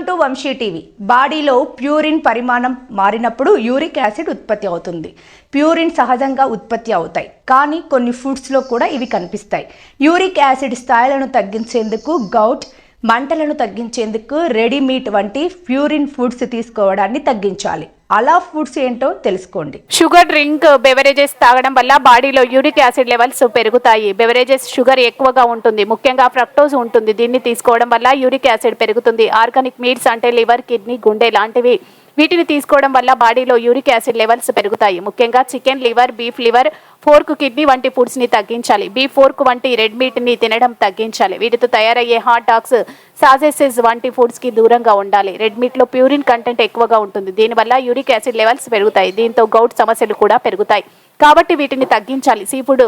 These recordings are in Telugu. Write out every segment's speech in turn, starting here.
To Vamshi TV. బాడీలో ప్యూరిన్ పరిమాణం మారినప్పుడు యూరిక్ యాసిడ్ ఉత్పత్తి అవుతుంది. ప్యూరిన్ సహజంగా ఉత్పత్తి అవుతాయి, కానీ కొన్ని ఫుడ్స్లో కూడా ఇవి కనిపిస్తాయి. యూరిక్ యాసిడ్ స్థాయిలను తగ్గించేందుకు గౌట్, మంటలను తగ్గించేందుకు రెడీ మీట్ వంటి ప్యూరిన్ ఫుడ్స్ తీసుకోవడాన్ని తగ్గించాలి. అలా ఫుడ్స్ ఏంటో తెలుసుకోండి. షుగర్ డ్రింక్ బెవరేజెస్ తాగడం వల్ల బాడీలో యూరిక్ యాసిడ్ లెవెల్స్ పెరుగుతాయి. బెవరేజెస్ షుగర్ ఎక్కువగా ఉంటుంది, ముఖ్యంగా ఫ్రక్టోజ్ ఉంటుంది. దీన్ని తీసుకోవడం వల్ల యూరిక్ యాసిడ్ పెరుగుతుంది. ఆర్గానిక్ మీట్స్ అంటే లివర్, కిడ్నీ, గుండె లాంటివి, వీటిని తీసుకోవడం వల్ల బాడీలో యూరిక్ యాసిడ్ లెవెల్స్ పెరుగుతాయి. ముఖ్యంగా chicken liver, beef liver, pork, kidney వంటి ఫుడ్స్ ని తగ్గించాలి. బీఫ్ పోర్క్ వంటి రెడ్ మీట్ ని తినడం తగ్గించాలి. వీటితో తయారయ్యే హాట్ డాగ్స్, సాసేసెస్ వంటి ఫుడ్స్ కి దూరంగా ఉండాలి. రెడ్ మీట్ లో ప్యూరిన్ కంటెంట్ ఎక్కువగా ఉంటుంది. దీనివల్ల యూరిక్ యాసిడ్ లెవెల్స్ పెరుగుతాయి. దీంతో గౌట్ సమస్యలు కూడా పెరుగుతాయి. కాబట్టి వీటిని తగ్గించాలి. సీ ఫుడ్,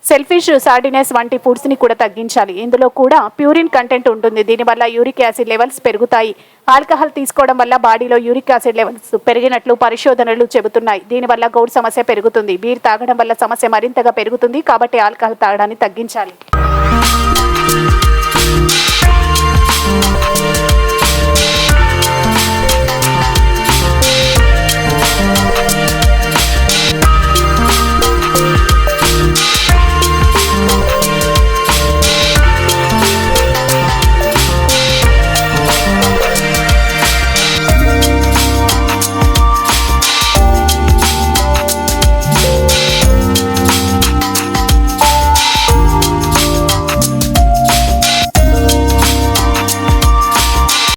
సెల్ఫిష్, సార్డినెస్ వంటి ఫుడ్స్ ని కూడా తగ్గించాలి. ఇందులో కూడా ప్యూరిన్ కంటెంట్ ఉంటుంది. దీనివల్ల యూరిక్ యాసిడ్ లెవెల్స్ పెరుగుతాయి. ఆల్కహాల్ తీసుకోవడం వల్ల బాడీలో యూరిక్ యాసిడ్ లెవెల్స్ పెరిగినట్లు పరిశోధనలు చెబుతున్నాయి. దీనివల్ల గౌట్ సమస్య పెరుగుతుంది. బీర్ తాగడం వల్ల సమస్య మరింతగా పెరుగుతుంది. కాబట్టి ఆల్కహాల్ తాగడాన్ని తగ్గించాలి.